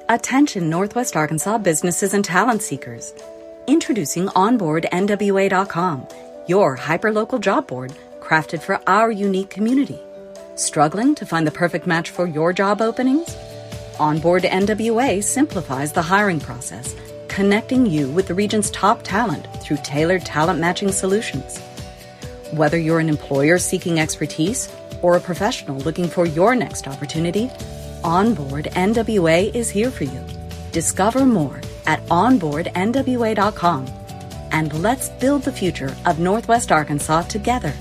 Attention Northwest Arkansas businesses and talent seekers. Introducing OnboardNWA.com, your hyperlocal job board crafted for our unique community. Struggling to find the perfect match for your job openings? Onboard NWA simplifies the hiring process, connecting you with the region's top talent through tailored talent matching solutions. Whether you're an employer seeking expertise or a professional looking for your next opportunity, Onboard NWA is here for you. Discover more at onboardnwa.com, and let's build the future of Northwest Arkansas together.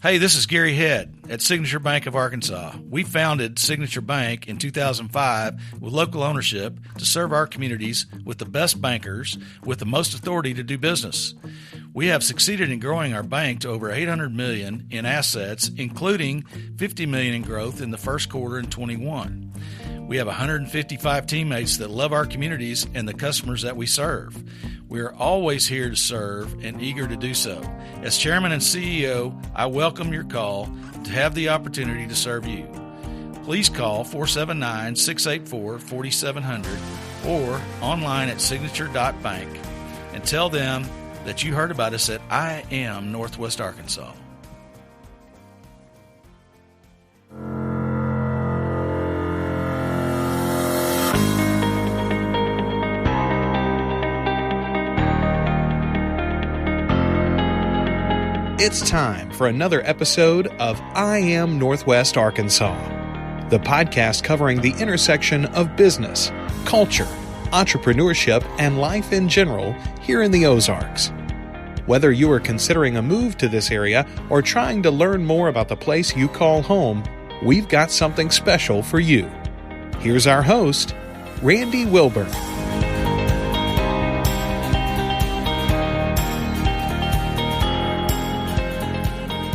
Hey, this is Gary Head at Signature Bank of Arkansas. We founded Signature Bank in 2005 with local ownership to serve our communities with the best bankers with the most authority to do business. We have succeeded in growing our bank to over $800 million in assets, including $50 million in growth in the first quarter in 21. We have 155 teammates that love our communities and the customers that we serve. We are always here to serve and eager to do so. As Chairman and CEO, I welcome your call to have the opportunity to serve you. Please call 479-684-4700 or online at signature.bank and tell them that you heard about us at I Am Northwest Arkansas. It's time for another episode of I Am Northwest Arkansas, the podcast covering the intersection of business, culture, entrepreneurship, and life in general here in the Ozarks. Whether you are considering a move to this area or trying to learn more about the place you call home, we've got something special for you. Here's our host, Randy Wilburn.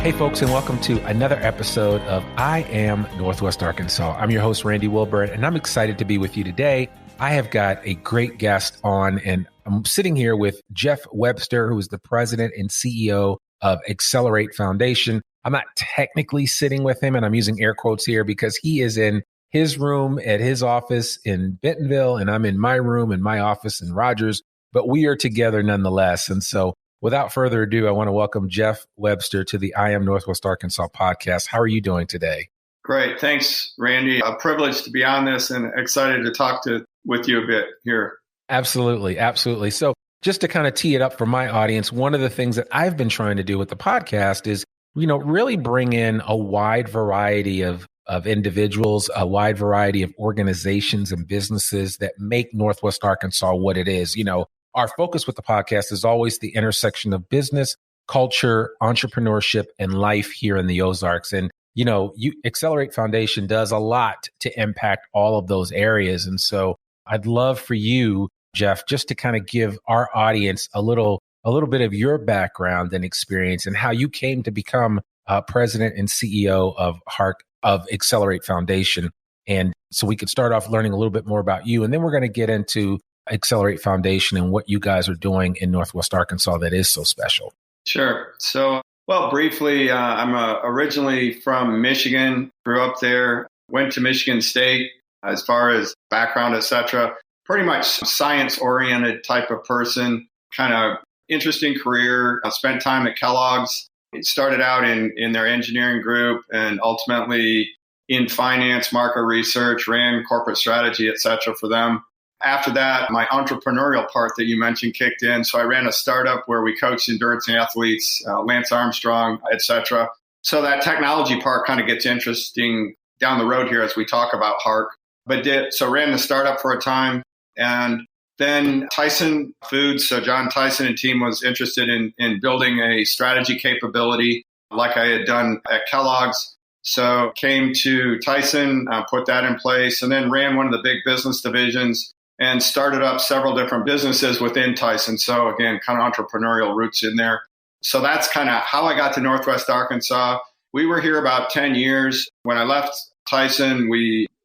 Hey folks, and welcome to another episode of I Am Northwest Arkansas. I'm your host, Randy Wilburn, and I'm excited to be with you today. I have got a great guest on, and I'm sitting here with Jeff Webster, who is the president and CEO of Excellerate Foundation. I'm not technically sitting with him, and I'm using air quotes here because he is in his room at his office in Bentonville, and I'm in my room in my office in Rogers, but we are together nonetheless. And so without further ado, I want to welcome Jeff Webster to the I Am Northwest Arkansas podcast. How are you doing today? Great. Thanks, Randy. A privilege to be on this and excited to talk with you a bit here. Absolutely. Absolutely. So just to kind of tee it up for my audience, one of the things that I've been trying to do with the podcast is, really bring in a wide variety of individuals, a wide variety of organizations and businesses that make Northwest Arkansas what it is. Our focus with the podcast is always the intersection of business, culture, entrepreneurship, and life here in the Ozarks. And, Excellerate Foundation does a lot to impact all of those areas. And so I'd love for you, Jeff, just to kind of give our audience a little bit of your background and experience and how you came to become president and CEO of Hark of Excellerate Foundation. And so we could start off learning a little bit more about you, and then we're going to get into Excellerate Foundation and what you guys are doing in Northwest Arkansas that is so special. Sure. So, briefly, I'm originally from Michigan, grew up there, went to Michigan State as far as background, etc. Pretty much science-oriented type of person, kind of interesting career. I spent time at Kellogg's. It started out in their engineering group and ultimately in finance, market research, ran corporate strategy, etc. for them. After that, my entrepreneurial part that you mentioned kicked in. So I ran a startup where we coached endurance athletes, Lance Armstrong, etc. So that technology part kind of gets interesting down the road here as we talk about Hark. So ran the startup for a time. And then Tyson Foods, so John Tyson and team was interested in building a strategy capability like I had done at Kellogg's. So came to Tyson, put that in place, and then ran one of the big business divisions and started up several different businesses within Tyson. So again, kind of entrepreneurial roots in there. So that's kind of how I got to Northwest Arkansas. We were here about 10 years. When I left Tyson,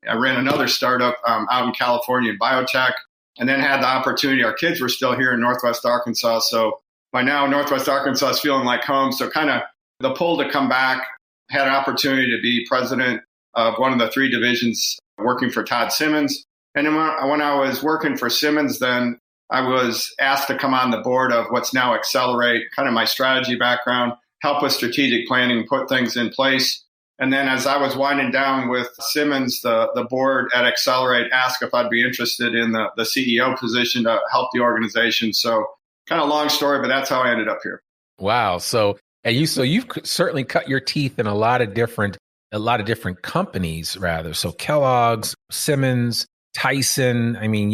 I ran another startup out in California, biotech. and then had the opportunity. Our kids were still here in Northwest Arkansas. So by now, Northwest Arkansas is feeling like home. So kind of the pull to come back, had an opportunity to be president of one of the 3 divisions working for Todd Simmons. And then when I was working for Simmons, then I was asked to come on the board of what's now Excellerate, kind of my strategy background, help with strategic planning, put things in place. And then as I was winding down with Simmons, the board at Excellerate asked if I'd be interested in the CEO position to help the organization. So kind of long story, but that's how I ended up here. Wow. So you've certainly cut your teeth in a lot of different companies, rather. So Kellogg's, Simmons, Tyson. I mean,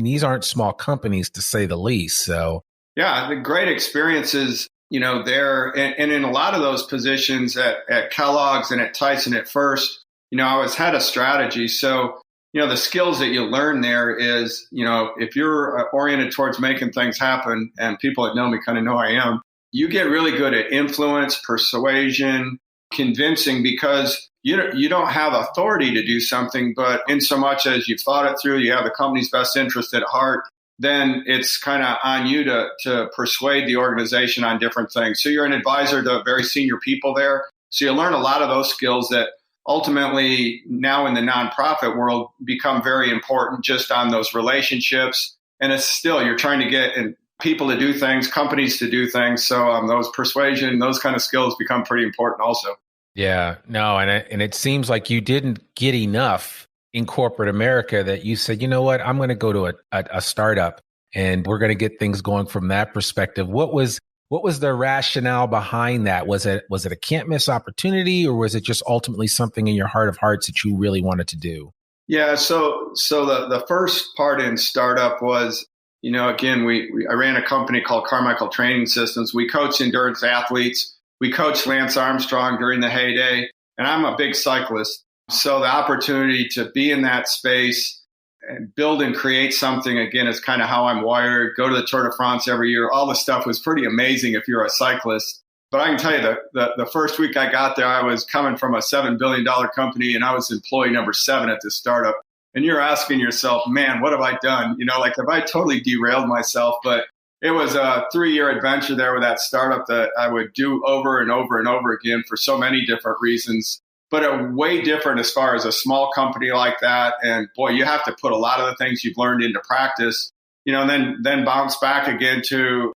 these aren't small companies, to say the least. So yeah, the great experiences, there. And in a lot of those positions at Kellogg's and at Tyson at first, I was head of strategy. So, the skills that you learn there is, if you're oriented towards making things happen, and people that know me kind of know I am, you get really good at influence, persuasion, convincing, because you don't have authority to do something, but in so much as you've thought it through, you have the company's best interest at heart, then it's kind of on you to persuade the organization on different things. So you're an advisor to very senior people there. So you learn a lot of those skills that ultimately now in the nonprofit world become very important, just on those relationships. And it's still, you're trying to get people to do things, companies to do things. So those persuasion, those kind of skills become pretty important also. Yeah, no. And it seems like you didn't get enough in corporate America that you said, you know what, I'm going to go to a startup and we're going to get things going from that perspective. What was the rationale behind that? Was it a can't miss opportunity, or was it just ultimately something in your heart of hearts that you really wanted to do? Yeah. So the first part in startup was, again, I ran a company called Carmichael Training Systems. We coached endurance athletes. We coached Lance Armstrong during the heyday, and I'm a big cyclist. So the opportunity to be in that space and build and create something, again, is kind of how I'm wired. Go to the Tour de France every year. All the stuff was pretty amazing if you're a cyclist. But I can tell you the first week I got there, I was coming from a $7 billion company, and I was employee number 7 at this startup. And you're asking yourself, man, what have I done? Have I totally derailed myself? But it was a 3-year adventure there with that startup that I would do over and over and over again for so many different reasons. But way different as far as a small company like that. And boy, you have to put a lot of the things you've learned into practice, and then bounce back again to,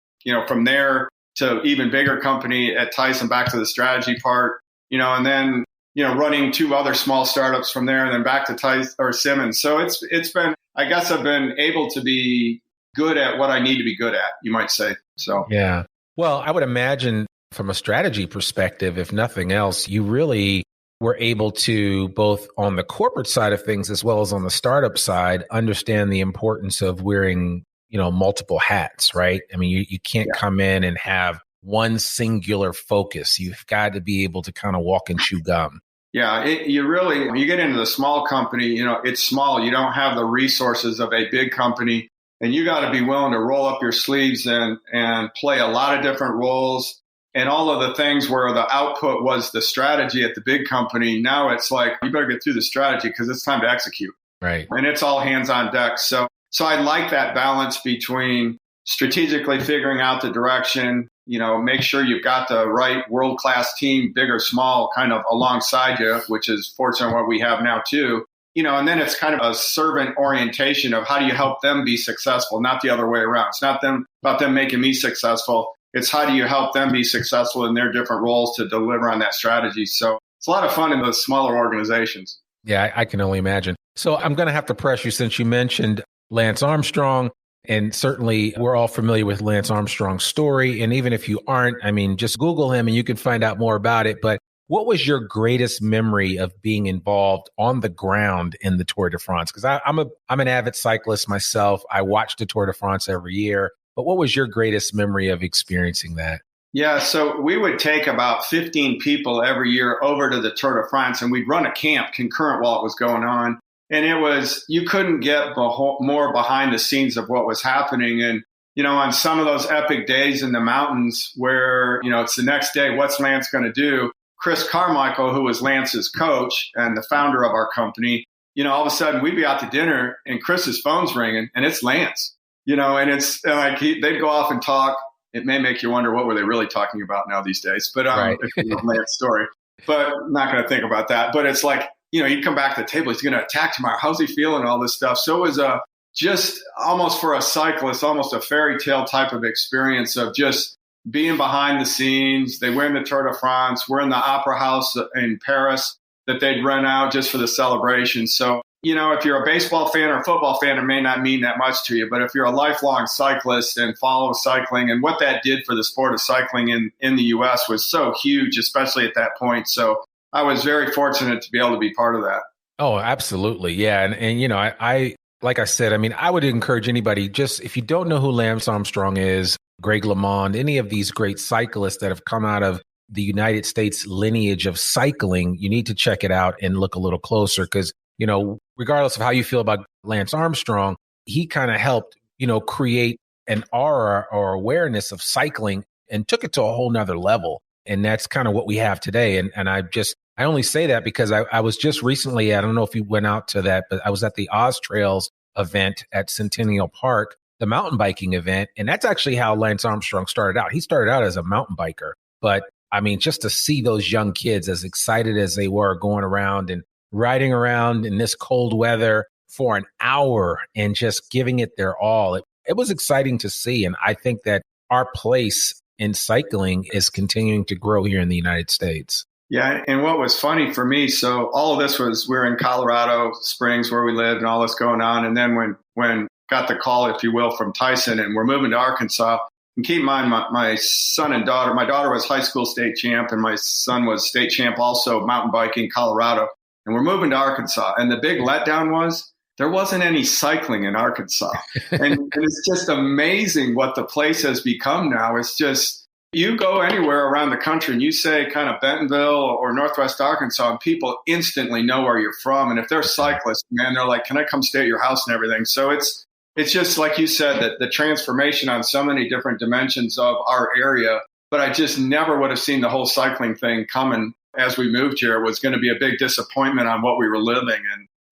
from there to even bigger company at Tyson, back to the strategy part, and then, running 2 other small startups from there, and then back to Tyson or Simmons. So it's been, I guess I've been able to be good at what I need to be good at, you might say. So, yeah. Well, I would imagine from a strategy perspective, if nothing else, you really were able to, both on the corporate side of things as well as on the startup side, understand the importance of wearing, multiple hats, right? I mean, you can't come in and have one singular focus. You've got to be able to kind of walk and chew gum. Yeah, when you get into the small company, it's small. You don't have the resources of a big company, and you got to be willing to roll up your sleeves and play a lot of different roles. And all of the things where the output was the strategy at the big company, now it's like, you better get through the strategy because it's time to execute. Right. And it's all hands on deck. So I like that balance between strategically figuring out the direction, make sure you've got the right world-class team, big or small, kind of alongside you, which is fortunately what we have now too. And then it's kind of a servant orientation of how do you help them be successful, not the other way around. It's not about them making me successful. It's how do you help them be successful in their different roles to deliver on that strategy. So it's a lot of fun in those smaller organizations. Yeah, I can only imagine. So I'm going to have to press you, since you mentioned Lance Armstrong, and certainly we're all familiar with Lance Armstrong's story. And even if you aren't, I mean, just Google him and you can find out more about it. But what was your greatest memory of being involved on the ground in the Tour de France? Because I'm an avid cyclist myself. I watch the Tour de France every year. But what was your greatest memory of experiencing that? Yeah, so we would take about 15 people every year over to the Tour de France, and we'd run a camp concurrent while it was going on. And you couldn't get more behind the scenes of what was happening. And, on some of those epic days in the mountains where, it's the next day, what's Lance going to do? Chris Carmichael, who was Lance's coach and the founder of our company, all of a sudden we'd be out to dinner and Chris's phone's ringing and it's Lance, and it's like they'd go off and talk. It may make you wonder, what were they really talking about now these days? But Right. if you know Lance's story, but I'm not going to think about that. But it's like, he'd come back to the table. He's going to attack tomorrow. How's he feeling? All this stuff. So it was just almost for a cyclist, almost a fairy tale type of experience of just being behind the scenes. They win the Tour de France. We're in the Opera House in Paris that they'd rent out just for the celebration. So, if you're a baseball fan or a football fan, it may not mean that much to you. But if you're a lifelong cyclist and follow cycling, and what that did for the sport of cycling in the U.S. was so huge, especially at that point. So I was very fortunate to be able to be part of that. Oh, absolutely. Yeah. And I like I said, I would encourage anybody, just if you don't know who Lance Armstrong is, Greg LeMond, any of these great cyclists that have come out of the United States lineage of cycling, you need to check it out and look a little closer because, regardless of how you feel about Lance Armstrong, he kind of helped, create an aura or awareness of cycling and took it to a whole nother level. And that's kind of what we have today. And I only say that because I was just recently I don't know if you went out to that, but I was at the Oz Trails event at Centennial Park, the mountain biking event. And that's actually how Lance Armstrong started out. He started out as a mountain biker. But just to see those young kids as excited as they were going around and riding around in this cold weather for an hour and just giving it their all, it was exciting to see. And I think that our place in cycling is continuing to grow here in the United States. Yeah. And what was funny for me, so all of this we're in Colorado Springs where we lived and all this going on. And then when got the call, if you will, from Tyson and we're moving to Arkansas, and keep in mind, my son and daughter, my daughter was high school state champ and my son was state champ also mountain biking Colorado. And we're moving to Arkansas. And the big letdown was there wasn't any cycling in Arkansas. And it's just amazing what the place has become now. It's just, you go anywhere around the country and you say kind of Bentonville or Northwest Arkansas and people instantly know where you're from. And if they're cyclists, man, they're like, can I come stay at your house and everything? So it's just like you said, that the transformation on so many different dimensions of our area. But I just never would have seen the whole cycling thing coming as we moved here. It was going to be a big disappointment on what we were living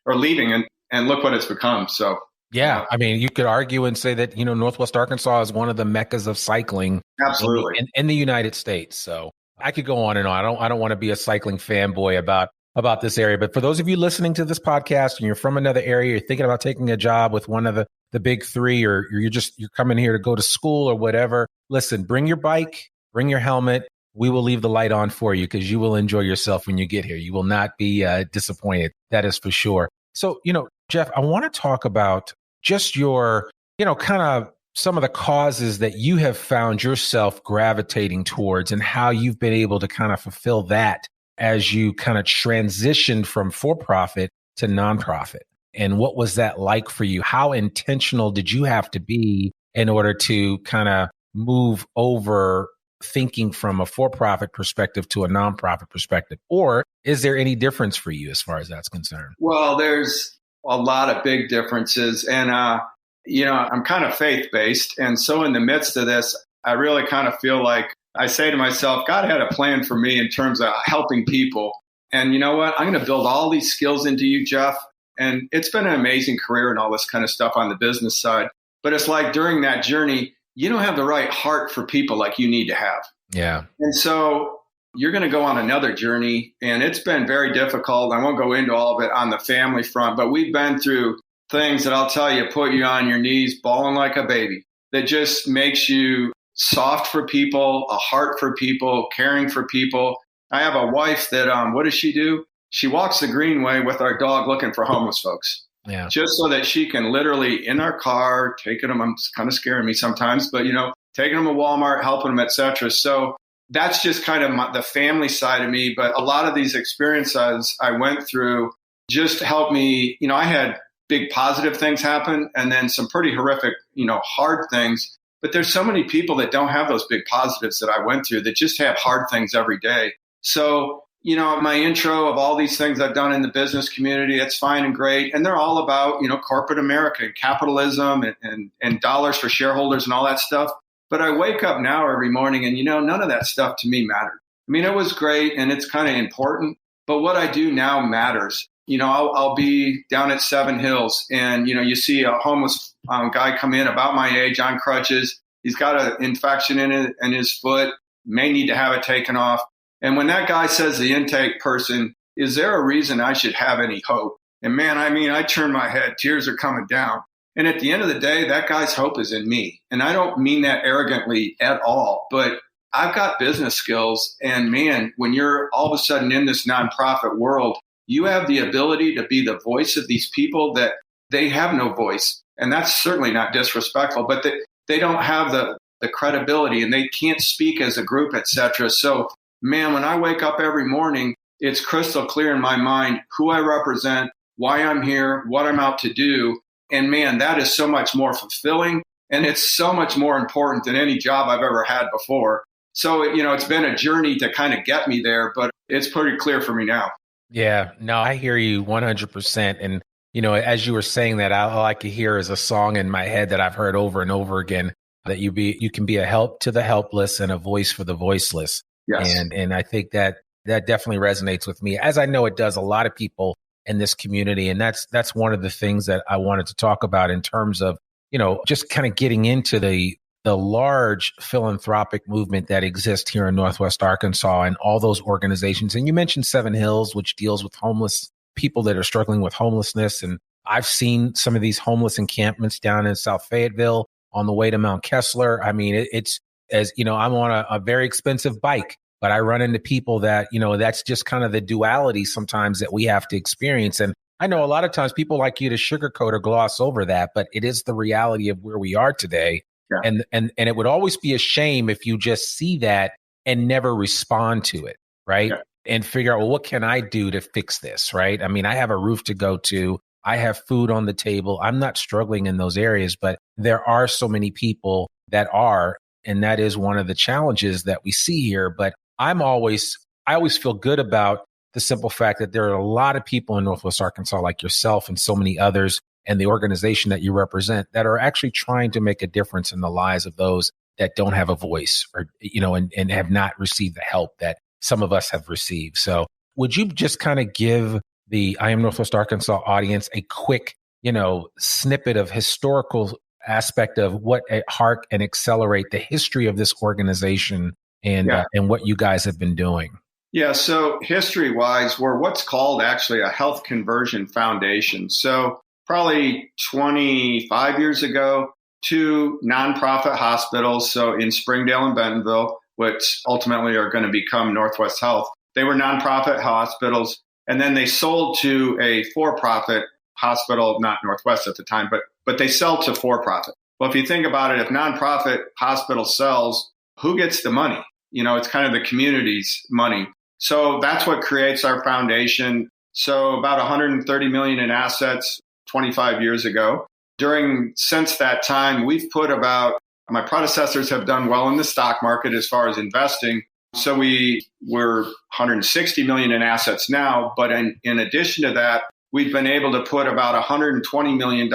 or leaving. And look what it's become. So, yeah, you could argue and say that, Northwest Arkansas is one of the meccas of cycling. Absolutely. In the United States. So I could go on and on. I don't want to be a cycling fanboy about this area. But for those of you listening to this podcast and you're from another area, you're thinking about taking a job with one of the big three, or you're coming here to go to school or whatever, listen, bring your bike, bring your helmet. We will leave the light on for you because you will enjoy yourself when you get here. You will not be disappointed. That is for sure. So, Jeff, I want to talk about just your, kind of some of the causes that you have found yourself gravitating towards and how you've been able to kind of fulfill that as you kind of transitioned from for-profit to nonprofit. And what was that like for you? How intentional did you have to be in order to kind of move over thinking from a for-profit perspective to a nonprofit perspective? Or is there any difference for you as far as that's concerned? Well, there's a lot of big differences. And, I'm kind of faith-based. And so in the midst of this, I really kind of feel like I say to myself, God had a plan for me in terms of helping people. And you know what? I'm going to build all these skills into you, Jeff. And it's been an amazing career and all this kind of stuff on the business side. But it's like during that journey, you don't have the right heart for people like you need to have. Yeah. And so you're going to go on another journey. And it's been very difficult. I won't go into all of it on the family front, but we've been through things that I'll tell you, put you on your knees, bawling like a baby, that just makes you soft for people, a heart for people, caring for people. I have a wife that, what does she do? She walks the greenway with our dog looking for homeless folks. Yeah. Just so that she can literally in our car, taking them, it's kind of scaring me sometimes, but taking them to Walmart, helping them, etc. So that's just kind of the family side of me. But a lot of these experiences I went through just helped me. I had big positive things happen and then some pretty horrific, hard things. But there's so many people that don't have those big positives that I went through that just have hard things every day. So, my intro of all these things I've done in the business community, it's fine and great. And they're all about, corporate America and capitalism and dollars for shareholders and all that stuff. But I wake up now every morning and, none of that stuff to me mattered. It was great and it's kind of important, but what I do now matters. I'll be down at Seven Hills and, you see a homeless guy come in about my age on crutches. He's got an infection in his foot, may need to have it taken off. And when that guy says, the intake person, is there a reason I should have any hope? And man, I turn my head, tears are coming down. And at the end of the day, that guy's hope is in me. And I don't mean that arrogantly at all, but I've got business skills. And man, when you're all of a sudden in this nonprofit world, you have the ability to be the voice of these people that they have no voice. And that's certainly not disrespectful, but they don't have the credibility and they can't speak as a group, et cetera. So man, when I wake up every morning, it's crystal clear in my mind who I represent, why I'm here, what I'm out to do. And man, that is so much more fulfilling. And it's so much more important than any job I've ever had before. So, it's been a journey to kind of get me there, but it's pretty clear for me now. Yeah, no, I hear you 100%. And, as you were saying that, all I could hear is a song in my head that I've heard over and over again, that you can be a help to the helpless and a voice for the voiceless. Yes. And I think that definitely resonates with me, as I know it does a lot of people in this community. And that's one of the things that I wanted to talk about in terms of, just kind of getting into the large philanthropic movement that exists here in Northwest Arkansas and all those organizations. And you mentioned Seven Hills, which deals with homeless people that are struggling with homelessness. And I've seen some of these homeless encampments down in South Fayetteville on the way to Mount Kessler. It's as I'm on a very expensive bike, but I run into people that, that's just kind of the duality sometimes that we have to experience. And I know a lot of times people like you to sugarcoat or gloss over that, but it is the reality of where we are today. Yeah. And it would always be a shame if you just see that and never respond to it, right? Yeah. And figure out, well, what can I do to fix this, right? I have a roof to go to. I have food on the table. I'm not struggling in those areas, but there are so many people that are, and that is one of the challenges that we see here. But I always feel good about the simple fact that there are a lot of people in Northwest Arkansas like yourself and so many others and the organization that you represent that are actually trying to make a difference in the lives of those that don't have a voice or, and have not received the help that some of us have received. So would you just kind of give the I Am Northwest Arkansas audience a quick, snippet of historical aspect of what Hark and Accelerate, the history of this organization and what you guys have been doing? Yeah. So history-wise, we're what's called actually a health conversion foundation. So probably 25 years ago, 2 nonprofit hospitals, so in Springdale and Bentonville, which ultimately are going to become Northwest Health, they were nonprofit hospitals. And then they sold to a for-profit hospital, not Northwest at the time, but they sell to for-profit. Well, if you think about it, if nonprofit hospital sells, who gets the money? It's kind of the community's money. So that's what creates our foundation. So about $130 million in assets 25 years ago. Since that time, we've put my predecessors have done well in the stock market as far as investing. So we're $160 million in assets now. But in addition to that, we've been able to put about $120 million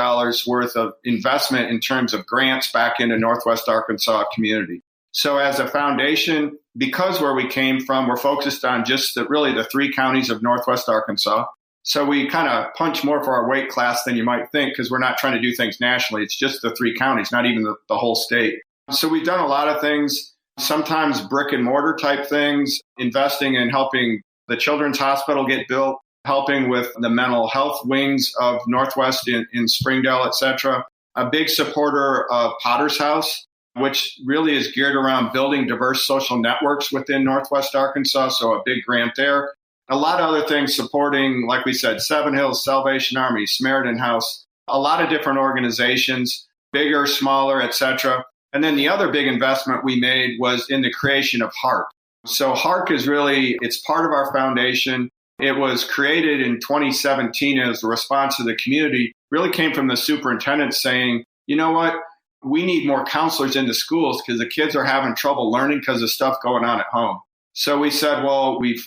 worth of investment in terms of grants back into Northwest Arkansas community. So as a foundation, because where we came from, we're focused on just the 3 counties of Northwest Arkansas. So we kind of punch more for our weight class than you might think because we're not trying to do things nationally. It's just the 3 counties, not even the whole state. So we've done a lot of things, sometimes brick and mortar type things, investing in helping the Children's Hospital get built, helping with the mental health wings of Northwest in Springdale, et cetera. A big supporter of Potter's House, which really is geared around building diverse social networks within Northwest Arkansas. So a big grant there. A lot of other things supporting, like we said, Seven Hills, Salvation Army, Samaritan House, a lot of different organizations, bigger, smaller, et cetera. And then the other big investment we made was in the creation of Hark. So Hark is it's part of our foundation. It was created in 2017 as a response to the community, really came from the superintendent saying, you know what, we need more counselors in the schools because the kids are having trouble learning because of stuff going on at home. So we said, well, we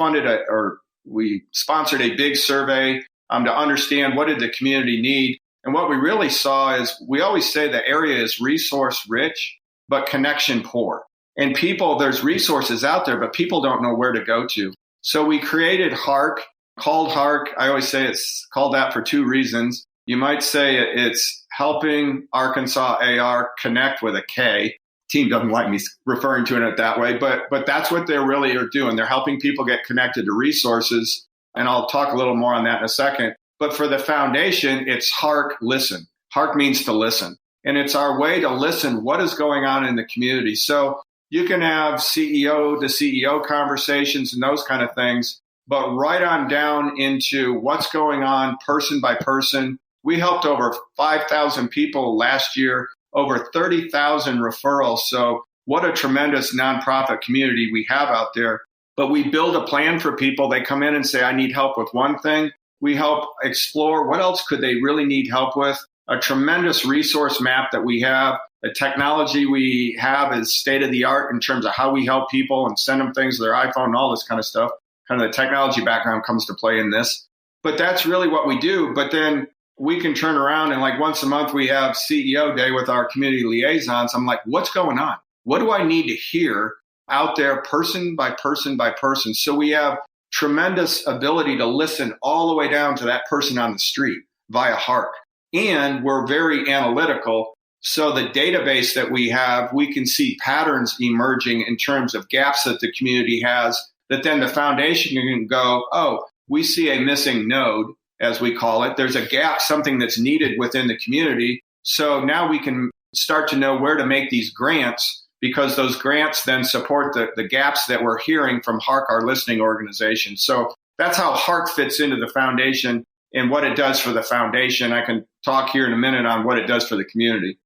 sponsored a big survey to understand what did the community need. And what we really saw is we always say the area is resource rich, but connection poor. And there's resources out there, but people don't know where to go to. So we created Hark called Hark. I always say it's called that for two reasons. You might say it's helping Arkansas AR connect with a K. Team doesn't like me referring to it that way, but that's what they really are doing. They're helping people get connected to resources, and I'll talk a little more on that in a second. But for the foundation, it's Hark Listen. Hark means to listen, and it's our way to listen what is going on in the community. So you can have CEO to CEO conversations and those kind of things, but right on down into what's going on person by person. We helped over 5,000 people last year, over 30,000 referrals. So what a tremendous nonprofit community we have out there. But we build a plan for people. They come in and say, I need help with one thing. We help explore what else could they really need help with. A tremendous resource map that we have. The technology we have is state of the art in terms of how we help people and send them things to their iPhone and all this kind of stuff. Kind of the technology background comes to play in this. But that's really what we do. But then we can turn around and like once a month we have CEO day with our community liaisons. I'm like, what's going on? What do I need to hear out there person by person by person? So we have tremendous ability to listen all the way down to that person on the street via Hark. And we're very analytical. So the database that we have, we can see patterns emerging in terms of gaps that the community has, that then the foundation can go, oh, we see a missing node, as we call it. There's a gap, something that's needed within the community. So now we can start to know where to make these grants, because those grants then support the gaps that we're hearing from Hark, our listening organization. So that's how Hark fits into the foundation and what it does for the foundation. I can talk here in a minute on what it does for the community.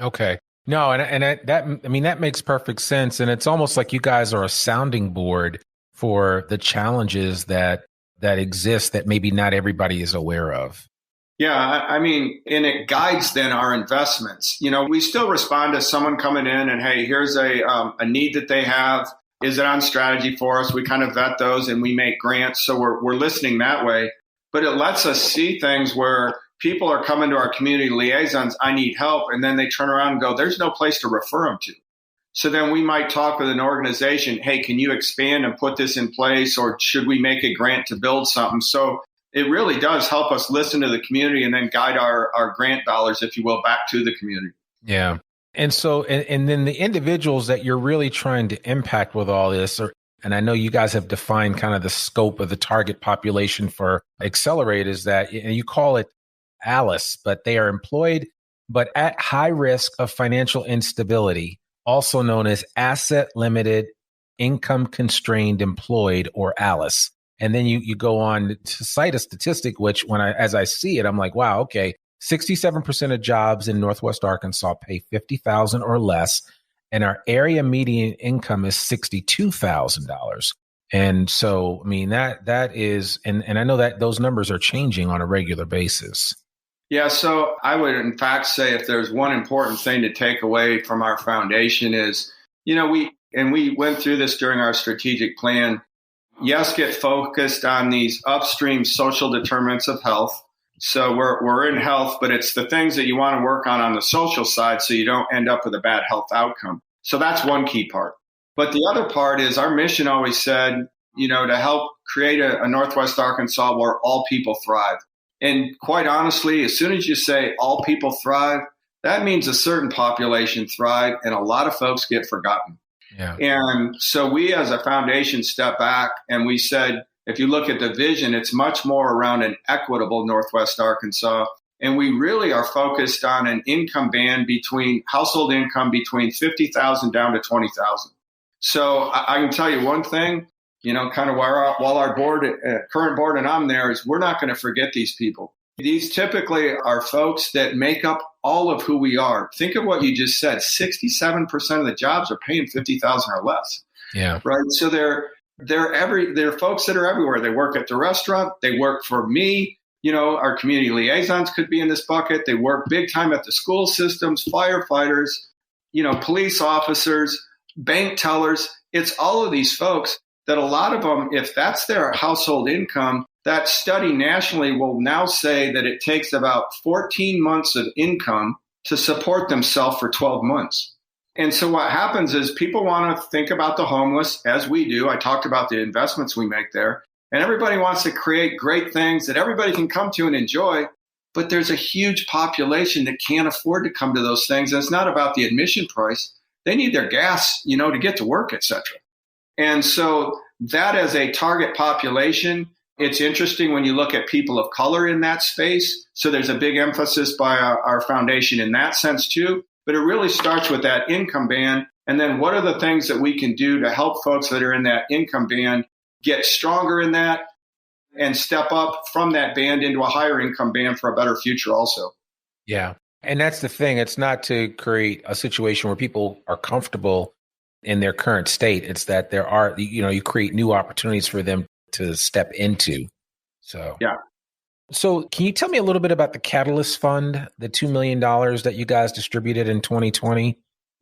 Okay. No, and that makes perfect sense. And it's almost like you guys are a sounding board for the challenges that exist that maybe not everybody is aware of. Yeah, I mean, and it guides then our investments. You know, we still respond to someone coming in and, hey, here's a need that they have. Is it on strategy for us? We kind of vet those and we make grants. So we're listening that way. But it lets us see things where people are coming to our community liaisons, I need help. And then they turn around and go, there's no place to refer them to. So then we might talk with an organization, hey, can you expand and put this in place? Or should we make a grant to build something? So it really does help us listen to the community and then guide our grant dollars, if you will, back to the community. Yeah. And so, and then the individuals that you're really trying to impact with all this, and I know you guys have defined kind of the scope of the target population for Excellerate, is that you call it ALICE, but they are employed, but at high risk of financial instability, also known as asset limited, income constrained employed, or ALICE. And then you go on to cite a statistic, which as I see it, I'm like, wow, okay, 67% of jobs in Northwest Arkansas pay $50,000 or less, and our area median income is $62,000. And so, I mean, that is, and I know that those numbers are changing on a regular basis. Yeah, so I would in fact say if there's one important thing to take away from our foundation is, you know, we went through this during our strategic plan. Yes, get focused on these upstream social determinants of health. So we're in health, but it's the things that you want to work on the social side so you don't end up with a bad health outcome. So that's one key part. But the other part is our mission always said, you know, to help create a Northwest Arkansas where all people thrive. And quite honestly, as soon as you say all people thrive, that means a certain population thrive and a lot of folks get forgotten. Yeah. And so we as a foundation stepped back and we said, if you look at the vision, it's much more around an equitable Northwest Arkansas. And we really are focused on an income band household income between $50,000 down to $20,000. So I can tell you one thing, you know, kind of while our current board and I'm there, is we're not going to forget these people. These typically are folks that make up all of who we are. Think of what you just said. 67% of the jobs are paying $50,000 or less. Yeah. Right. So they're folks that are everywhere. They work at the restaurant. They work for me. You know, our community liaisons could be in this bucket. They work big time at the school systems, firefighters, you know, police officers, bank tellers. It's all of these folks that a lot of them, if that's their household income, that study nationally will now say that it takes about 14 months of income to support themselves for 12 months. And so what happens is people want to think about the homeless, as we do. I talked about the investments we make there. And everybody wants to create great things that everybody can come to and enjoy. But there's a huge population that can't afford to come to those things. And it's not about the admission price. They need their gas, to get to work, et cetera. And so that as a target population, it's interesting when you look at people of color in that space. So there's a big emphasis by our foundation in that sense too. But it really starts with that income band. And then what are the things that we can do to help folks that are in that income band get stronger in that and step up from that band into a higher income band for a better future also. Yeah. And that's the thing. It's not to create a situation where people are comfortable in their current state. It's that there are, you create new opportunities for them to step into. So, yeah. So can you tell me a little bit about the Catalyst Fund, the $2 million that you guys distributed in 2020?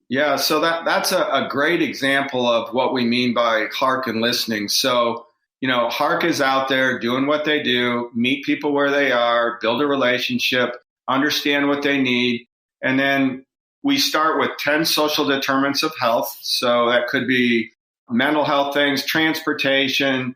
Yeah, so that's a great example of what we mean by Hark and listening. So, Hark is out there doing what they do, meet people where they are, build a relationship, understand what they need. And then we start with 10 social determinants of health. So that could be mental health things, transportation,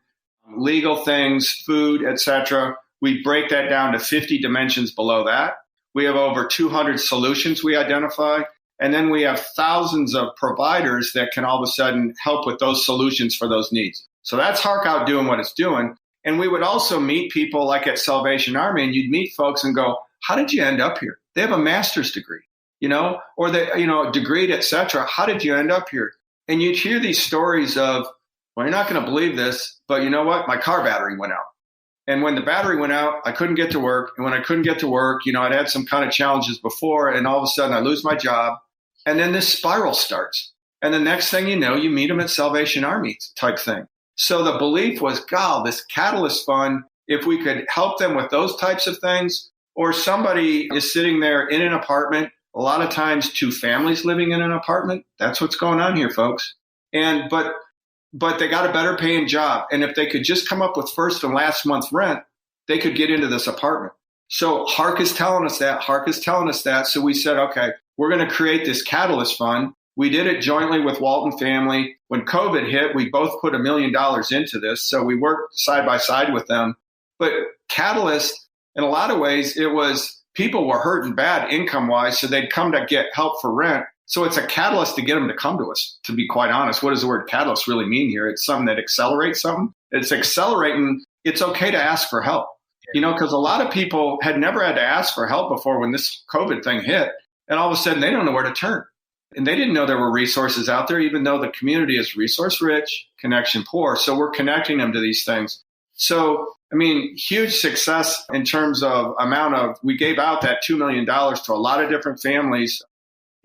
legal things, food, etc. We break that down to 50 dimensions below that. We have over 200 solutions we identify. And then we have thousands of providers that can all of a sudden help with those solutions for those needs. So that's Hark out doing what it's doing. And we would also meet people like at Salvation Army, and you'd meet folks and go, how did you end up here? They have a master's degree, or they, degreed, et cetera. How did you end up here? And you'd hear these stories of, well, you're not going to believe this, but you know what? My car battery went out. And when the battery went out, I couldn't get to work. And when I couldn't get to work, I'd had some kind of challenges before, and all of a sudden I lose my job. And then this spiral starts. And the next thing you know, you meet them at Salvation Army type thing. So the belief was, God, this Catalyst Fund, if we could help them with those types of things, or somebody is sitting there in an apartment, a lot of times 2 families living in an apartment. That's what's going on here, folks. And but they got a better paying job. And if they could just come up with first and last month's rent, they could get into this apartment. So Hark is telling us that. So we said, okay, we're going to create this Catalyst Fund. We did it jointly with Walton Family. When COVID hit, we both put $1 million into this. So we worked side by side with them. But Catalyst, in a lot of ways, it was people were hurting bad income-wise, so they'd come to get help for rent. So it's a catalyst to get them to come to us, to be quite honest. What does the word catalyst really mean here? It's something that accelerates something. It's accelerating. It's okay to ask for help, because a lot of people had never had to ask for help before when this COVID thing hit. And all of a sudden, they don't know where to turn. And they didn't know there were resources out there, even though the community is resource rich, connection poor. So we're connecting them to these things. So, huge success in terms of we gave out that $2 million to a lot of different families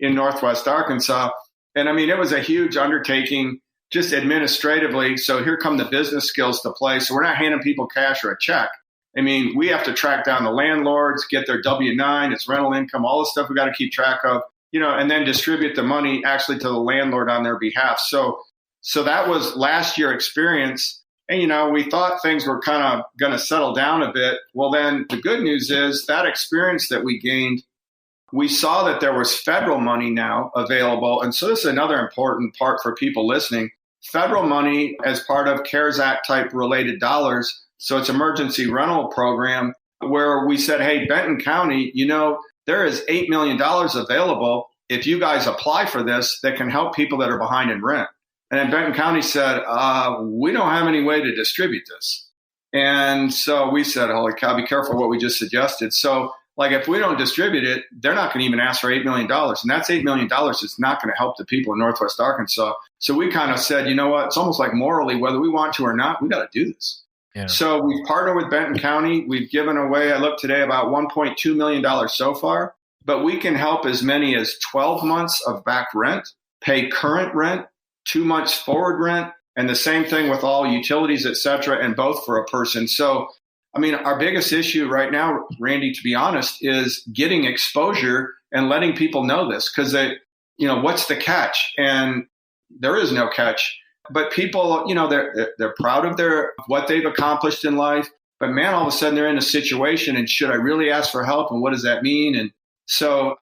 in Northwest Arkansas. And it was a huge undertaking just administratively. So here come the business skills to play. So we're not handing people cash or a check. We have to track down the landlords, get their W-9, it's rental income, all the stuff we got to keep track of, and then distribute the money actually to the landlord on their behalf. So that was last year's experience. And, we thought things were kind of going to settle down a bit. Well, then the good news is that experience that we gained, we saw that there was federal money now available. And so this is another important part for people listening. Federal money as part of CARES Act type related dollars. So it's emergency rental program where we said, hey, Benton County, there is $8 million available if you guys apply for this that can help people that are behind in rent. And then Benton County said, we don't have any way to distribute this. And so we said, holy cow, be careful what we just suggested. So if we don't distribute it, they're not going to even ask for $8 million. And that's $8 million is not going to help the people in Northwest Arkansas. So we kind of said, you know what, it's almost like morally, whether we want to or not, we got to do this. Yeah. So we've partnered with Benton County. We've given away, I looked today, about $1.2 million so far. But we can help as many as 12 months of back rent, pay current rent, 2 months forward rent, and the same thing with all utilities, et cetera, and both for a person. So, our biggest issue right now, Randy, to be honest, is getting exposure and letting people know this because what's the catch? And there is no catch. But people, they're proud of what they've accomplished in life. But man, all of a sudden they're in a situation and should I really ask for help? And what does that mean? And so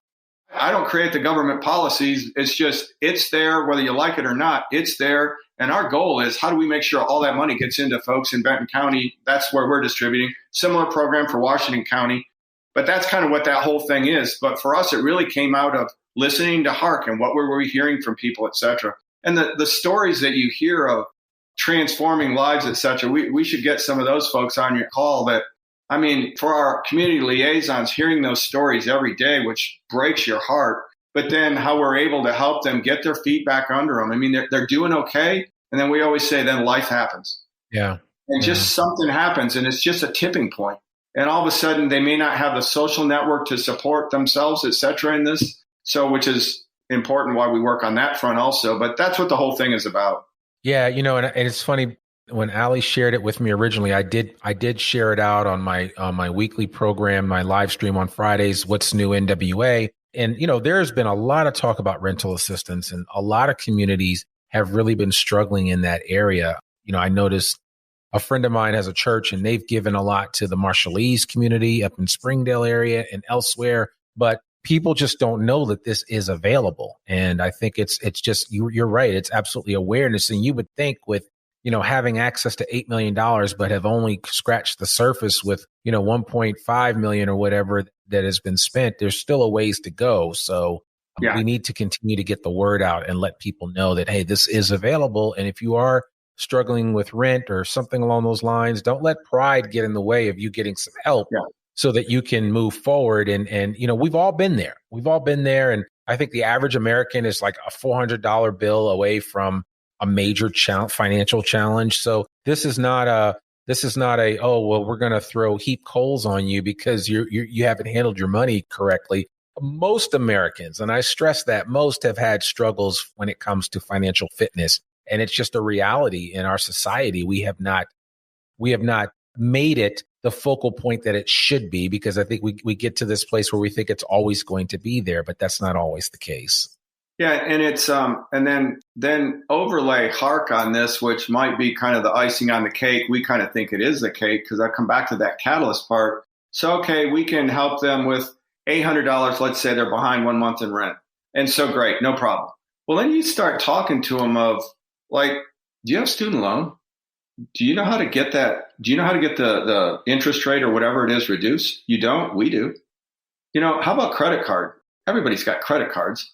I don't create the government policies. It's there, whether you like it or not, it's there. And our goal is, how do we make sure all that money gets into folks in Benton County? That's where we're distributing. Similar program for Washington County. But that's kind of what that whole thing is. But for us, it really came out of listening to Hark and what were we hearing from people, et cetera. And the stories that you hear of transforming lives, et cetera, we should get some of those folks on your call that, I mean, for our community liaisons, hearing those stories every day, which breaks your heart, but then how we're able to help them get their feet back under them. I mean, they're doing okay. And then we always say, then life happens. Yeah. And just something happens, and it's just a tipping point. And all of a sudden, they may not have the social network to support themselves, et cetera, in this. So, which is important why we work on that front also. But that's what the whole thing is about. Yeah. You know, and it's funny, when Allie shared it with me originally, I did share it out on my weekly program, my live stream on Fridays, What's New NWA. And, you know, there's been a lot of talk about rental assistance, and a lot of communities have really been struggling in that area. You know, I noticed a friend of mine has a church, and they've given a lot to the Marshallese community up in Springdale area and elsewhere, but people just don't know that this is available. And I think it's just, you're right. It's absolutely awareness. And you would think with, you know, having access to $8 million, but have only scratched the surface with, you know, 1.5 million or whatever that has been spent, there's still a ways to go. So we need to continue to get the word out and let people know that, hey, this is available. And if you are struggling with rent or something along those lines, don't let pride get in the way of you getting some help so that you can move forward. And, you know, we've all been there. And I think the average American is like a $400 bill away from a major financial challenge. So this is not a, oh, well, we're going to throw heap coals on you because you haven't handled your money correctly. Most Americans, and I stress that, most have had struggles when it comes to financial fitness. And it's just a reality in our society. We have not made it the focal point that it should be, because I think we get to this place where we think it's always going to be there, but that's not always the case. Yeah, and it's and then overlay Hark on this, which might be kind of the icing on the cake. We kind of think it is the cake, because I come back to that catalyst part. So, okay, we can help them with $800. Let's say they're behind 1 month in rent. And so great, no problem. Well, then you start talking to them of like, do you have student loan? Do you know how to get that? Do you know how to get the interest rate or whatever it is reduced? You don't? We do. You know, how about credit card? Everybody's got credit cards.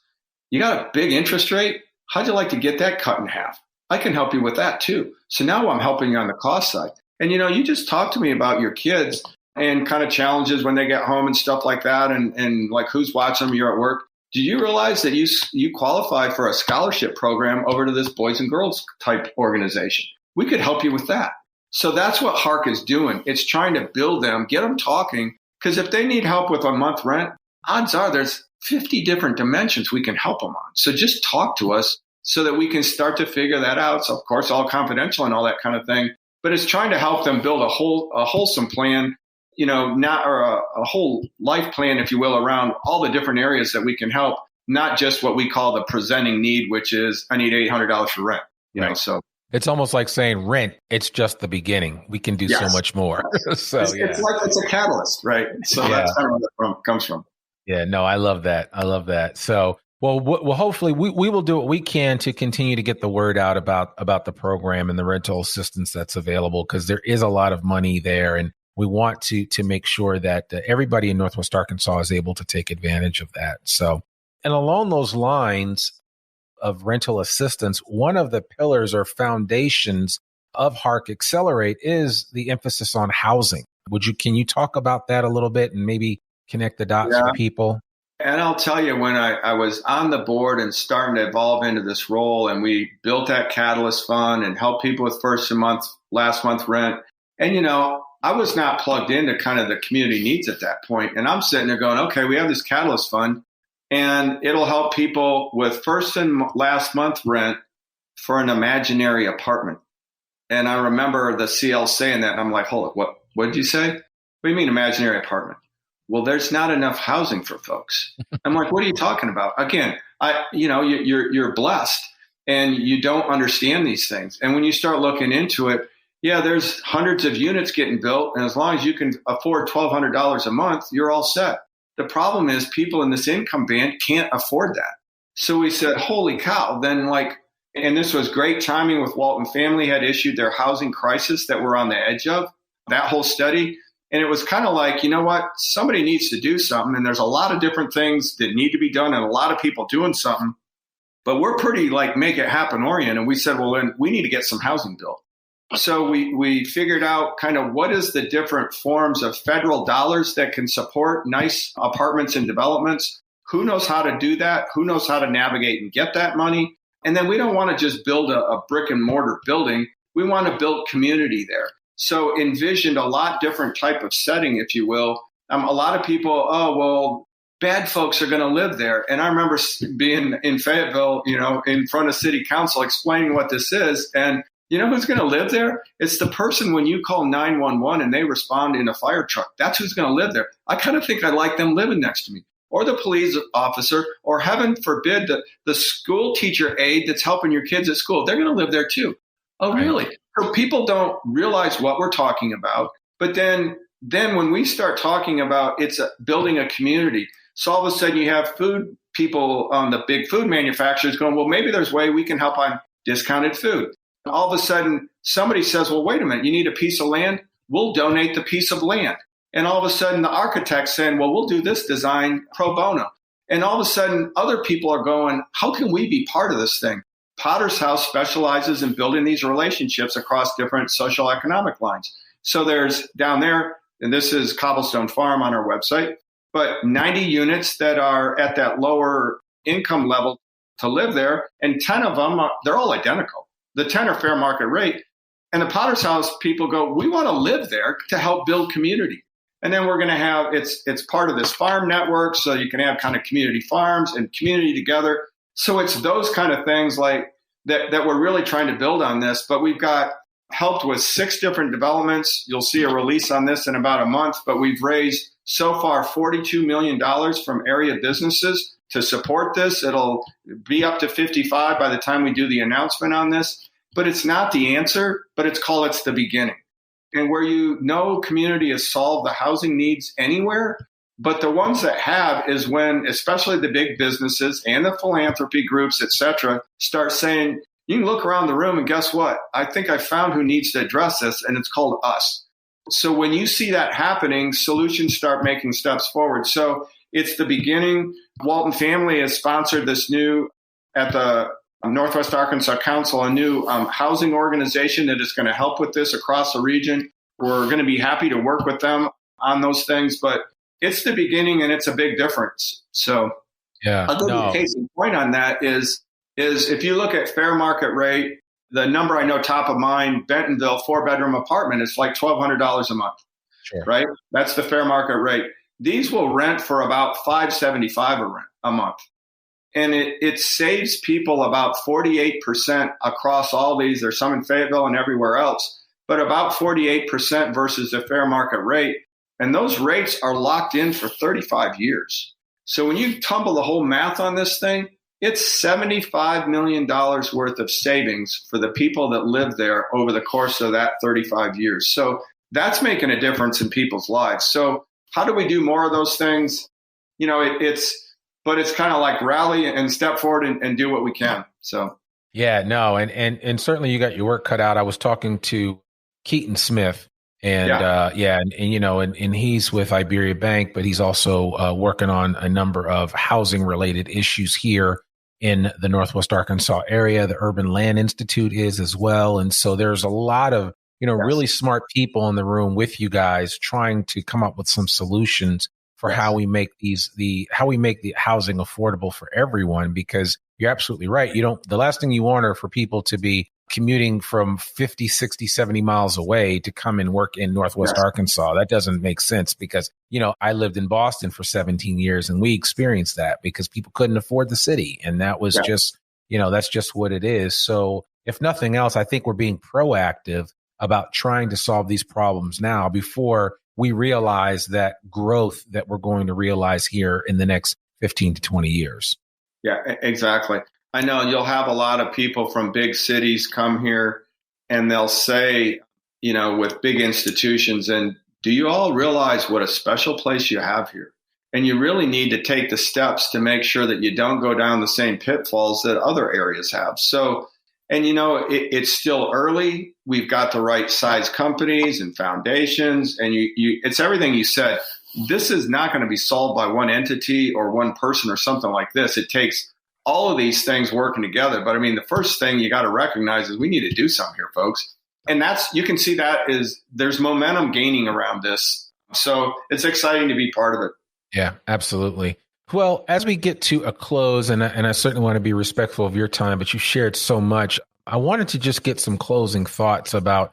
You got a big interest rate? How'd you like to get that cut in half? I can help you with that too. So now I'm helping you on the cost side. And, you know, you just talk to me about your kids and kind of challenges when they get home and stuff like that. And like, who's watching them? You're at work. Do you realize that you qualify for a scholarship program over to this Boys and Girls type organization? We could help you with that. So that's what Hark is doing. It's trying to build them, get them talking, because if they need help with a month rent, odds are there's 50 different dimensions we can help them on. So just talk to us so that we can start to figure that out. So of course, all confidential and all that kind of thing, but it's trying to help them build a wholesome plan, you know, a whole life plan, if you will, around all the different areas that we can help, not just what we call the presenting need, which is I need $800 for rent. You know, so it's almost like saying rent. It's just the beginning. We can do so much more. So it's like it's a catalyst, right? So that's kind of where it comes from. Yeah, no, I love that. So, well, hopefully we will do what we can to continue to get the word out about the program and the rental assistance that's available, because there is a lot of money there, and we want to make sure that everybody in Northwest Arkansas is able to take advantage of that. So, and along those lines of rental assistance, one of the pillars or foundations of Hark Excellerate is the emphasis on housing. Can you talk about that a little bit and maybe connect the dots for people? And I'll tell you, when I was on the board and starting to evolve into this role, and we built that Catalyst Fund and helped people with last month rent. And, you know, I was not plugged into kind of the community needs at that point. And I'm sitting there going, okay, we have this Catalyst Fund, and it'll help people with first and last month rent for an imaginary apartment. And I remember the CL saying that, and I'm like, hold up, what did you say? What do you mean imaginary apartment? Well, there's not enough housing for folks. I'm like, what are you talking about? Again, you're blessed and you don't understand these things. And when you start looking into it, yeah, there's hundreds of units getting built. And as long as you can afford $1,200 a month, you're all set. the problem is people in this income band can't afford that. So we said, holy cow, then and this was great timing with Walton Family had issued their housing crisis that we're on the edge of, that whole study. And it was kind of like, you know what, somebody needs to do something. And there's a lot of different things that need to be done and a lot of people doing something. But we're pretty make it happen oriented. And we said, well, then we need to get some housing built. So we figured out kind of what is the different forms of federal dollars that can support nice apartments and developments. Who knows how to do that? Who knows how to navigate and get that money? And then we don't want to just build a brick and mortar building. We want to build community there. So envisioned a lot different type of setting, if you will. A lot of people, oh, well, bad folks are going to live there. And I remember being in Fayetteville, in front of city council explaining what this is. And you know who's going to live there? It's the person when you call 911 and they respond in a fire truck. That's who's going to live there. I kind of think I like them living next to me. Or the police officer, or heaven forbid, the school teacher aide that's helping your kids at school. They're going to live there too. Oh, really? So people don't realize what we're talking about. But then when we start talking about building a community, so all of a sudden you have food people, the big food manufacturers going, well, maybe there's a way we can help on discounted food. All of a sudden somebody says, well, wait a minute, you need a piece of land? We'll donate the piece of land. And all of a sudden the architect's saying, well, we'll do this design pro bono. And all of a sudden other people are going, how can we be part of this thing? Potter's House specializes in building these relationships across different social economic lines. So there's down there, and this is Cobblestone Farm on our website, but 90 units that are at that lower income level to live there. And 10 of them, they're all identical. The 10 are fair market rate. And the Potter's House people go, we want to live there to help build community. And then we're going to have, it's part of this farm network. So you can have kind of community farms and community together. So it's those kind of things like that we're really trying to build on this. But we've got helped with 6 different developments. You'll see a release on this in about a month. But we've raised so far $42 million from area businesses to support this. It'll be up to 55 by the time we do the announcement on this. But it's not the answer, but it's the beginning. And where community has solved the housing needs anywhere, but the ones that have is when, especially the big businesses and the philanthropy groups, et cetera, start saying, you can look around the room and guess what? I think I found who needs to address this, and it's called us. So when you see that happening, solutions start making steps forward. So it's the beginning. Walton Family has sponsored this new, at the Northwest Arkansas Council, a new housing organization that is going to help with this across the region. We're going to be happy to work with them on those things, but it's the beginning and it's a big difference. So I'll give you a case in point on that is if you look at fair market rate, the number I know top of mind, Bentonville 4-bedroom apartment, it's like $1,200 a month, right? That's the fair market rate. These will rent for about $575 a month. And it saves people about 48% across all these. There's some in Fayetteville and everywhere else, but about 48% versus the fair market rate. And those rates are locked in for 35 years. So when you tumble the whole math on this thing, it's $75 million worth of savings for the people that live there over the course of that 35 years. So that's making a difference in people's lives. So how do we do more of those things? But it's kind of like rally and step forward and do what we can. So, and certainly you got your work cut out. I was talking to Keaton Smith, and he's with Iberia Bank, but he's also working on a number of housing related issues here in the Northwest Arkansas area. The Urban Land Institute is as well, and so there's a lot of really smart people in the room with you guys trying to come up with some solutions for how we make the housing affordable for everyone, because you're absolutely right. The last thing you want are for people to be commuting from 50, 60, 70 miles away to come and work in Northwest Arkansas. That doesn't make sense because, I lived in Boston for 17 years and we experienced that because people couldn't afford the city. And that was just, that's just what it is. So if nothing else, I think we're being proactive about trying to solve these problems now before we realize that growth that we're going to realize here in the next 15 to 20 years. Yeah, exactly. I know you'll have a lot of people from big cities come here and they'll say, with big institutions, and do you all realize what a special place you have here? And you really need to take the steps to make sure that you don't go down the same pitfalls that other areas have. So, and it's still early. We've got the right size companies and foundations, and it's everything you said. This is not going to be solved by one entity or one person or something like this. It takes all of these things working together. But I mean, the first thing you got to recognize is we need to do something here, folks. And you can see that there's momentum gaining around this. So it's exciting to be part of it. Yeah, absolutely. Well, as we get to a close, and I certainly want to be respectful of your time, but you shared so much. I wanted to just get some closing thoughts about,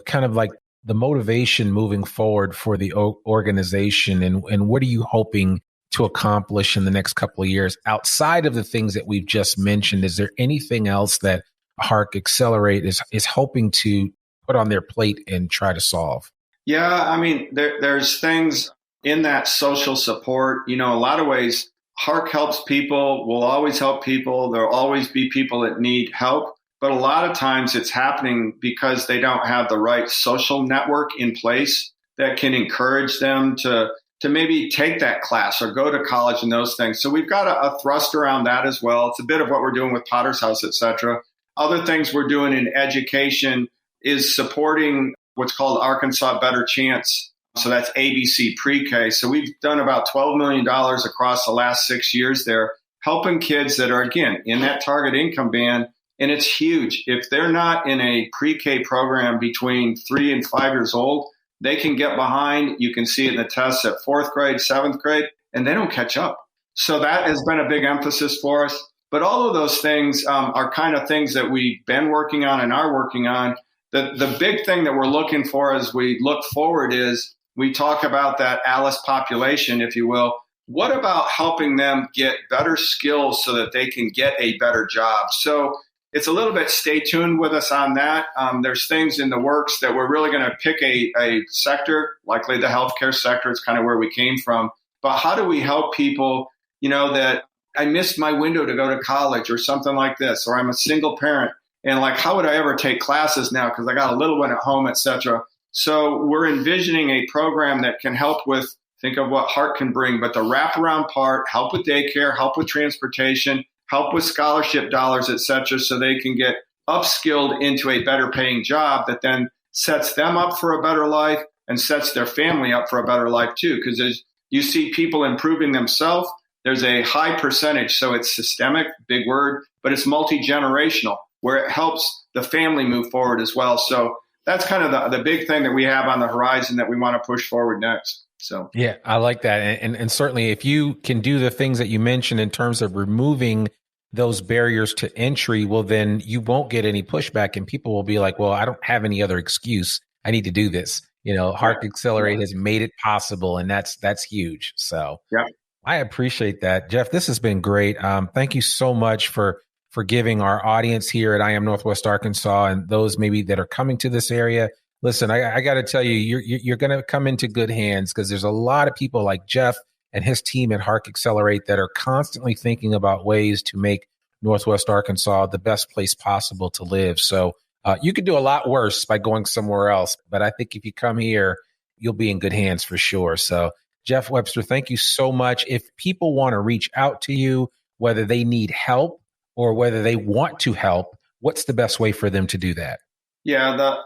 kind of like the motivation moving forward for the organization, and what are you hoping to accomplish in the next couple of years outside of the things that we've just mentioned? Is there anything else that Hark Excellerate is hoping to put on their plate and try to solve? Yeah, I mean, there's things in that social support. A lot of ways, Hark helps people, will always help people. There'll always be people that need help. But a lot of times it's happening because they don't have the right social network in place that can encourage them to maybe take that class or go to college and those things. So we've got a thrust around that as well. It's a bit of what we're doing with Potter's House, et cetera. Other things we're doing in education is supporting what's called Arkansas Better Chance. So that's ABC pre-K. So we've done about $12 million across the last 6 years there, helping kids that are, again, in that target income band. And it's huge. If they're not in a pre-K program between 3 and 5 years old, they can get behind. You can see it in the tests at 4th grade, 7th grade, and they don't catch up. So that has been a big emphasis for us. But all of those things are kind of things that we've been working on and are working on. The big thing that we're looking for as we look forward is we talk about that Alice population, if you will. What about helping them get better skills so that they can get a better job? So it's a little bit stay tuned with us on that. There's things in the works that we're really going to pick a sector, likely the healthcare sector. It's kind of where we came from. But how do we help people, that I missed my window to go to college or something like this, or I'm a single parent and like, how would I ever take classes now because I got a little one at home, et cetera. So we're envisioning a program that can help with, think of what Hark can bring, but the wraparound part, help with daycare, help with transportation, help with scholarship dollars, et cetera, so they can get upskilled into a better paying job that then sets them up for a better life and sets their family up for a better life too. Because as you see people improving themselves, there's a high percentage. So it's systemic, big word, but it's multi-generational where it helps the family move forward as well. So that's kind of the big thing that we have on the horizon that we want to push forward next. So yeah, I like that. And certainly if you can do the things that you mentioned in terms of removing those barriers to entry, well, then you won't get any pushback and people will be like, well, I don't have any other excuse. I need to do this. Hark Excellerate has made it possible, and that's huge. So yeah, I appreciate that. Jeff, this has been great. Thank you so much for giving our audience here at I Am Northwest Arkansas and those maybe that are coming to this area. Listen, I got to tell you, you're going to come into good hands because there's a lot of people like Jeff and his team at Hark Excellerate that are constantly thinking about ways to make Northwest Arkansas the best place possible to live. So you could do a lot worse by going somewhere else. But I think if you come here, you'll be in good hands for sure. So Jeff Webster, thank you so much. If people want to reach out to you, whether they need help or whether they want to help, what's the best way for them to do that? Yeah,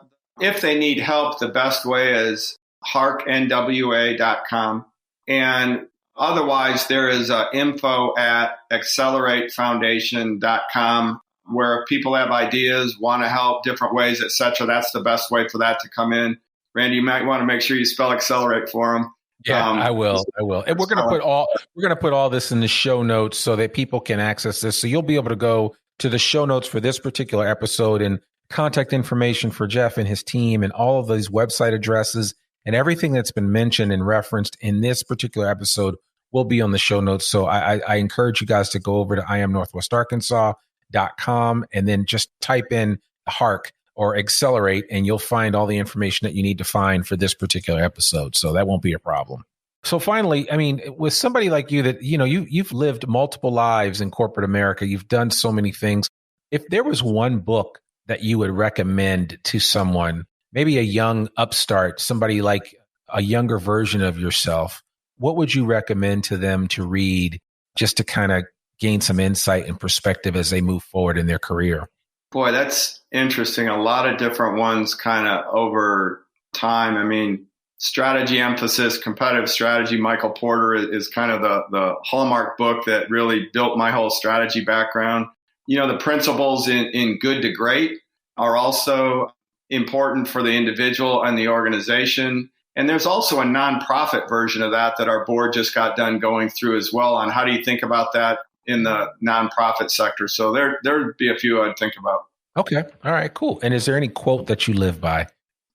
if they need help, the best way is harknwa.com. And otherwise, there is info at acceleratefoundation.com where people have ideas, want to help, different ways, et cetera. That's the best way for that to come in. Randy, you might want to make sure you spell Accelerate for them. Yeah, I will. And we're going to put all this in the show notes so that people can access this. So you'll be able to go to the show notes for this particular episode and contact information for Jeff and his team and all of these website addresses and everything that's been mentioned and referenced in this particular episode will be on the show notes. So I encourage you guys to go over to IamNorthwestArkansas.com and then just type in Hark or Accelerate, and you'll find all the information that you need to find for this particular episode. So that won't be a problem. So finally, I mean, with somebody like you that, you've lived multiple lives in corporate America, you've done so many things. If there was one book that you would recommend to someone, maybe a young upstart, somebody like a younger version of yourself, what would you recommend to them to read just to kind of gain some insight and perspective as they move forward in their career? Boy, that's interesting. A lot of different ones kind of over time. I mean, strategy emphasis, competitive strategy. Michael Porter is kind of the hallmark book that really built my whole strategy background. You know, the principles in Good to Great are also important for the individual and the organization. And there's also a nonprofit version of that our board just got done going through as well on how do you think about that in the nonprofit sector. So there'd be a few I'd think about. Okay. All right, cool. And is there any quote that you live by?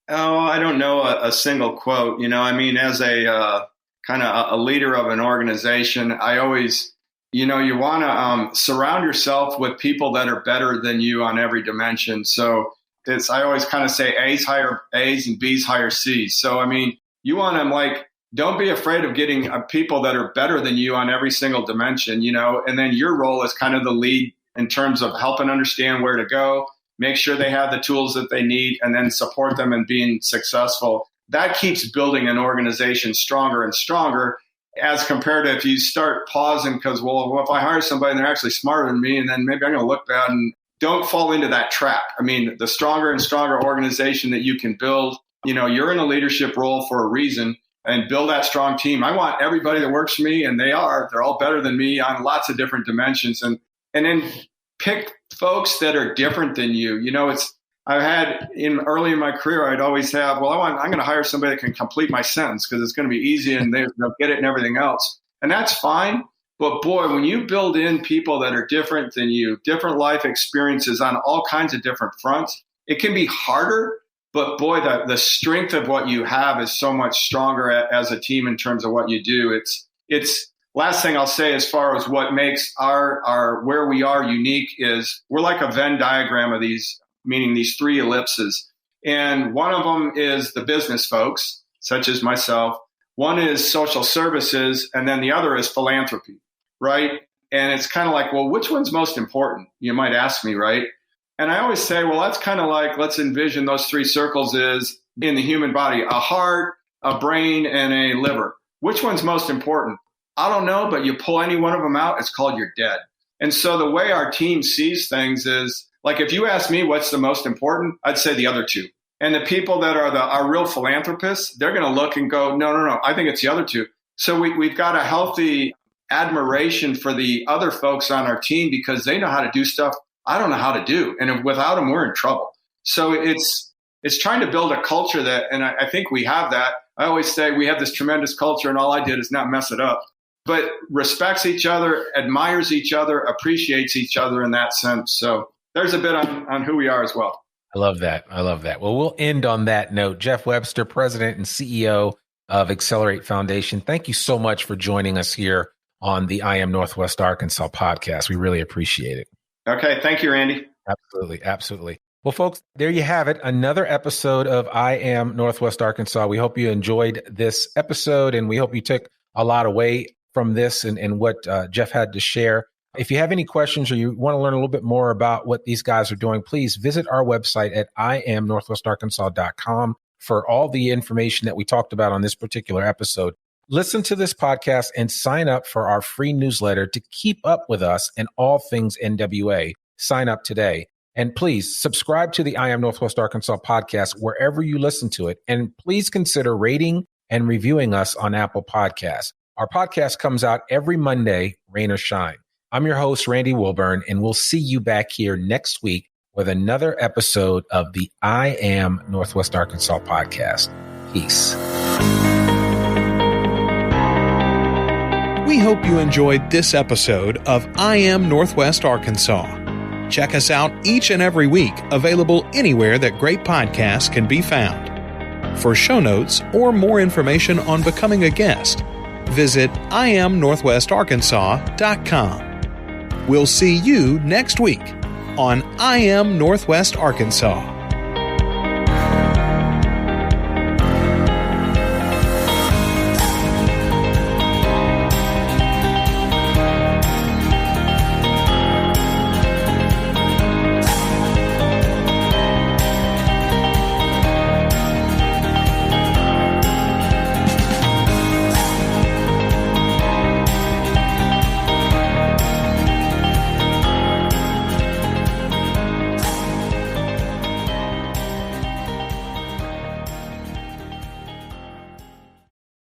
Oh, I don't know a single quote. You know, I mean, as a kind of a leader of an organization, I always, you know, you want to surround yourself with people that are better than you on every dimension. So I always kind of say A's hire A's and B's hire C's. So, I mean, you want to don't be afraid of getting people that are better than you on every single dimension, you know, and then your role is kind of the lead in terms of helping understand where to go, make sure they have the tools that they need, and then support them in being successful. That keeps building an organization stronger and stronger as compared to if you start pausing because, well, if I hire somebody and they're actually smarter than me, and then maybe I'm going to look bad. And don't fall into that trap. I mean, the stronger and stronger organization that you can build, you know, you're in a leadership role for a reason, and build that strong team. I want everybody that works for me, and they're all better than me on lots of different dimensions. And then pick folks that are different than you. You know, I've had early in my career, I'd always have, I'm going to hire somebody that can complete my sentence because it's going to be easy and they'll get it and everything else. And that's fine. But boy, when you build in people that are different than you, different life experiences on all kinds of different fronts, it can be harder. But boy, the strength of what you have is so much stronger as a team in terms of what you do. It's last thing I'll say as far as what makes our where we are unique is we're like a Venn diagram of these, meaning these three ellipses. And one of them is the business folks, such as myself. One is social services, and then the other is philanthropy, right? And it's kind of like, well, which one's most important? You might ask me, right? And I always say, well, that's kind of like, let's envision those three circles is in the human body, a heart, a brain, and a liver. Which one's most important? I don't know, but you pull any one of them out, it's called you're dead. And so the way our team sees things is, like, if you ask me what's the most important, I'd say the other two. And the people that are our real philanthropists, they're going to look and go, no, I think it's the other two. So we've got a healthy admiration for the other folks on our team because they know how to do stuff I don't know how to do. And without them, we're in trouble. So it's trying to build a culture that, and I think we have that. I always say we have this tremendous culture and all I did is not mess it up, but respects each other, admires each other, appreciates each other in that sense. So there's a bit on who we are as well. I love that. Well, we'll end on that note. Jeff Webster, President and CEO of Excellerate Foundation. Thank you so much for joining us here on the I Am Northwest Arkansas podcast. We really appreciate it. Okay. Thank you, Randy. Absolutely. Well, folks, there you have it. Another episode of I Am Northwest Arkansas. We hope you enjoyed this episode and we hope you took a lot away from this and what Jeff had to share. If you have any questions or you want to learn a little bit more about what these guys are doing, please visit our website at iamnorthwestarkansas.com for all the information that we talked about on this particular episode. Listen to this podcast and sign up for our free newsletter to keep up with us and all things NWA. Sign up today. And please subscribe to the I Am Northwest Arkansas podcast wherever you listen to it. And please consider rating and reviewing us on Apple Podcasts. Our podcast comes out every Monday, rain or shine. I'm your host, Randy Wilburn, and we'll see you back here next week with another episode of the I Am Northwest Arkansas podcast. Peace. We hope you enjoyed this episode of I Am Northwest Arkansas. Check us out each and every week, available anywhere that great podcasts can be found. For show notes or more information on becoming a guest, visit iamnorthwestarkansas.com. We'll see you next week on I Am Northwest Arkansas.